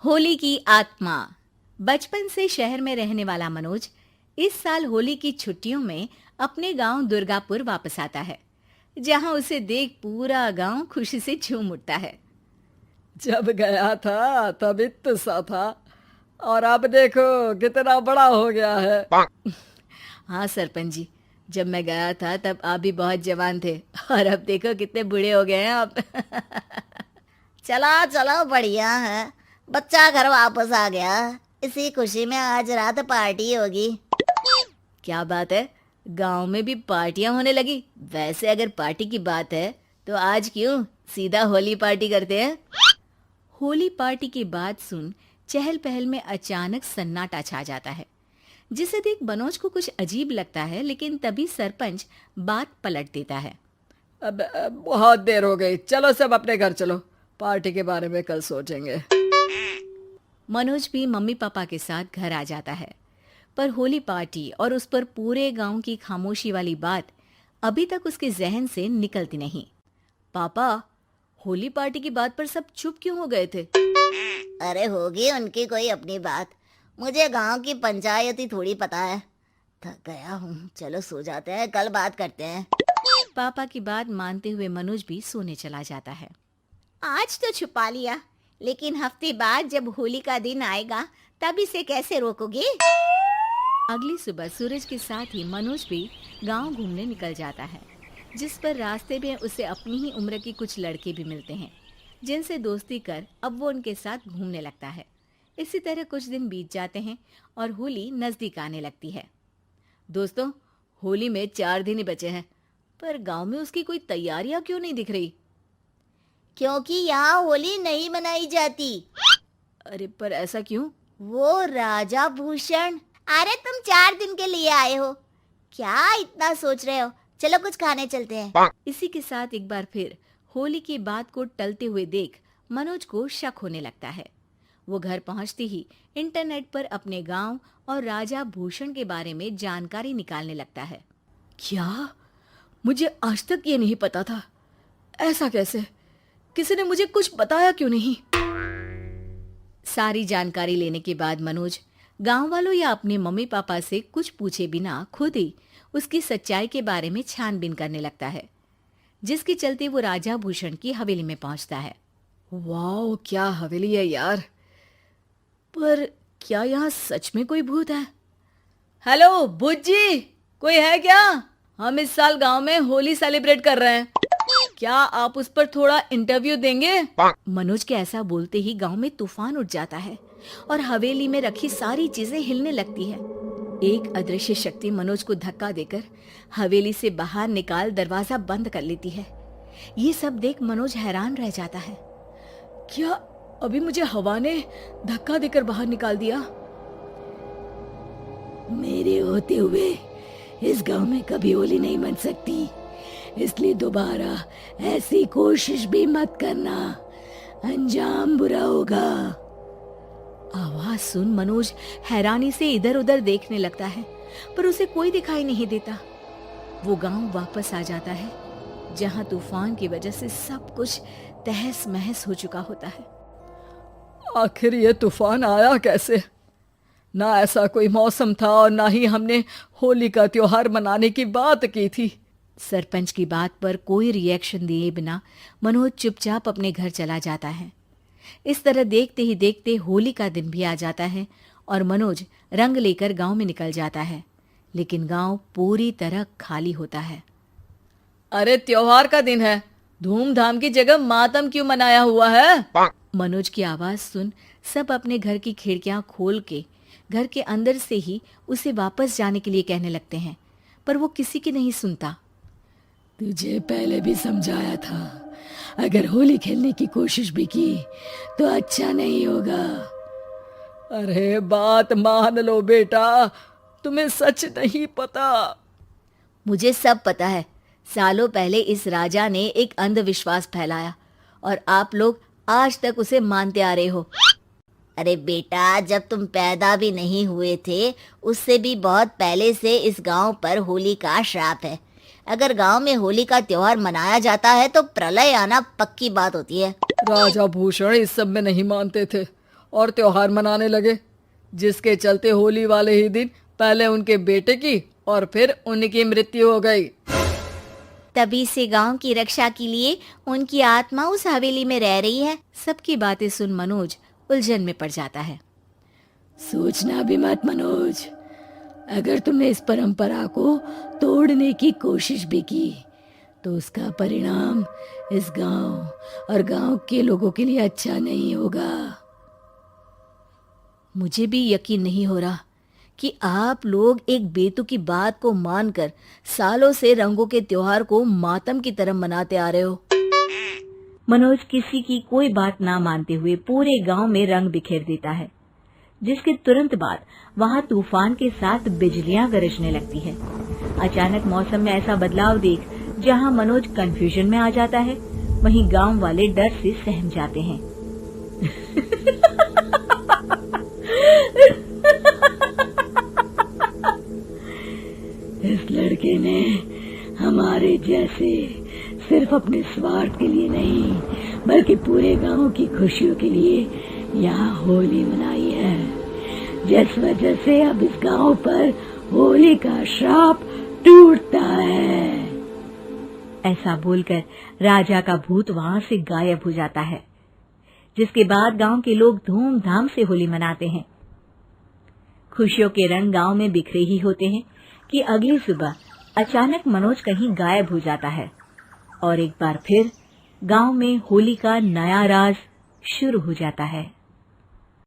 होली की आत्मा। बचपन से शहर में रहने वाला मनोज इस साल होली की छुट्टियों में अपने गांव दुर्गापुर वापस आता है, जहां उसे देख पूरा गांव खुशी से झूम उठता है। जब गया था तब इतना सा था और अब देखो कितना बड़ा हो गया है। हाँ सरपंच जी, जब मैं गया था तब आप भी बहुत जवान थे और अब देखो कितने बूढ़े हो गए हैं आप। चलो चलो बढ़िया है। बच्चा घर वापस आ गया। इसी खुशी में आज रात पार्टी होगी। क्या बात है, गांव में भी पार्टियां होने लगी। वैसे अगर पार्टी की बात है तो आज क्यों सीधा होली पार्टी करते हैं। होली पार्टी की बात सुन चहल पहल में अचानक सन्नाटा छा जाता है, जिसे देख मनोज को कुछ अजीब लगता है, लेकिन तभी सरपंच बात पलट देता है। अब बहुत देर हो गई, चलो सब अपने घर चलो, पार्टी के बारे में कल सोचेंगे। मनोज भी मम्मी पापा के साथ घर आ जाता है, पर होली पार्टी और उस पर पूरे गांव की खामोशी वाली बात अभी तक उसके जहन से निकलती नहीं। पापा, होली पार्टी की बात पर सब चुप क्यों हो गए थे? अरे होगी उनकी कोई अपनी बात। मुझे गांव की पंचायत ही थोड़ी पता है। थक गया हूँ, चलो सो जाते हैं, कल बात करते हैं। पापा की बात मानते हुए मनोज भी सोने चला जाता है। आज तो छुपा लिया, लेकिन हफ्ते बाद जब होली का दिन आएगा तब इसे कैसे रोकोगे? अगली सुबह सूरज के साथ ही मनोज भी गांव घूमने निकल जाता है, जिस पर रास्ते में उसे अपनी ही उम्र के कुछ लड़के भी मिलते हैं, जिनसे दोस्ती कर अब वो उनके साथ घूमने लगता है। इसी तरह कुछ दिन बीत जाते हैं और होली नजदीक आने लगती है। दोस्तों, होली में 4 दिन ही बचे हैं, पर गांव में उसकी कोई तैयारियां क्यों नहीं दिख रही? क्योंकि यहाँ होली नहीं मनाई जाती। अरे पर ऐसा क्यों? वो राजा भूषण। अरे तुम 4 दिन के लिए आए हो, क्या इतना सोच रहे हो? चलो कुछ खाने चलते हैं। इसी के साथ एक बार फिर होली की बात को टलते हुए देख मनोज को शक होने लगता है। वो घर पहुंचते ही इंटरनेट पर अपने गांव और राजा भूषण के बारे में जानकारी निकालने लगता है। क्या? मुझे आज तक ये नहीं पता था। ऐसा कैसे? किसी ने मुझे कुछ बताया क्यों नहीं? सारी जानकारी लेने के बाद मनोज गांव वालों या अपने मम्मी पापा से कुछ पूछे बिना खुद ही उसकी सच्चाई के बारे में छानबीन करने लगता है, जिसके चलते वो राजा भूषण की हवेली में पहुंचता है। वाह, क्या हवेली है यार। पर क्या यहाँ सच में कोई भूत है? हेलो भूत जी, कोई है क्या? हम इस साल गांव में होली सेलिब्रेट कर रहे हैं, क्या आप उस पर थोड़ा इंटरव्यू देंगे? मनोज के ऐसा बोलते ही गांव में तूफान उठ जाता है और हवेली में रखी सारी चीजें हिलने लगती है। एक अदृश्य शक्ति मनोज को धक्का देकर हवेली से बाहर निकाल दरवाजा बंद कर लेती है। ये सब देख मनोज हैरान रह जाता है। क्या अभी मुझे हवा ने धक्का देकर बाहर निकाल दिया? मेरे होते हुए इस गांव में कभी होली नहीं बन सकती, इसलिए दोबारा ऐसी कोशिश भी मत करना, अंजाम बुरा होगा। आवाज सुन मनोज हैरानी से इधर उधर देखने लगता है, पर उसे कोई दिखाई नहीं देता। वो गांव वापस आ जाता है, जहां तूफान की वजह से सब कुछ तहस महस हो चुका होता है। आखिर ये तूफान आया कैसे? ना ऐसा कोई मौसम था और ना ही हमने होली का त्योहार मनाने की बात की थी। सरपंच की बात पर कोई रिएक्शन दिए बिना मनोज चुपचाप अपने घर चला जाता है। इस तरह देखते ही देखते होली का दिन भी आ जाता है और मनोज रंग लेकर गांव में निकल जाता है, लेकिन गांव पूरी तरह खाली होता है। अरे त्योहार का दिन है, धूमधाम की जगह मातम क्यों मनाया हुआ है? मनोज की आवाज सुन सब अपने घर की खिड़कियां खोल के घर के अंदर से ही उसे वापस जाने के लिए कहने लगते हैं, पर वो किसी की नहीं सुनता। तुझे पहले भी समझाया था, अगर होली खेलने की कोशिश भी की तो अच्छा नहीं होगा। अरे बात मान लो बेटा, तुम्हें सच नहीं पता। मुझे सब पता है। सालों पहले इस राजा ने एक अंधविश्वास फैलाया और आप लोग आज तक उसे मानते आ रहे हो। अरे बेटा, जब तुम पैदा भी नहीं हुए थे उससे भी बहुत पहले से इस गांव पर होली का श्राप है। अगर गांव में होली का त्योहार मनाया जाता है तो प्रलय आना पक्की बात होती है। राजा भूषण इस सब में नहीं मानते थे और त्योहार मनाने लगे, जिसके चलते होली वाले ही दिन पहले उनके बेटे की और फिर उनकी मृत्यु हो गई। तभी से गांव की रक्षा के लिए उनकी आत्मा उस हवेली में रह रही है। सबकी बातें सुन मनोज उलझन में पड़ जाता है। सोचना भी मत मनोज, अगर तुमने इस परंपरा को तोड़ने की कोशिश भी की तो उसका परिणाम इस गांव और गांव के लोगों के लिए अच्छा नहीं होगा। मुझे भी यकीन नहीं हो रहा कि आप लोग एक बेतुकी बात को मानकर सालों से रंगों के त्योहार को मातम की तरह मनाते आ रहे हो। मनोज किसी की कोई बात ना मानते हुए पूरे गांव में रंग बिखेर देता है, जिसके तुरंत बाद वहां तूफान के साथ बिजलियां गरजने लगती है। अचानक मौसम में ऐसा बदलाव देख जहां मनोज कंफ्यूजन में आ जाता है, वहीं गांव वाले डर से सहम जाते हैं। इस लड़के ने हमारे जैसे सिर्फ अपने स्वार्थ के लिए नहीं बल्कि पूरे गांव की खुशियों के लिए यहाँ होली मनाई है, जिस वजह से अब इस गांव पर होली का श्राप टूटता है। ऐसा बोलकर राजा का भूत वहां से गायब हो जाता है, जिसके बाद गांव के लोग धूमधाम से होली मनाते हैं। खुशियों के रंग गांव में बिखरे ही होते हैं कि अगली सुबह अचानक मनोज कहीं गायब हो जाता है और एक बार फिर गांव में होली का नया राज शुरू हो जाता है।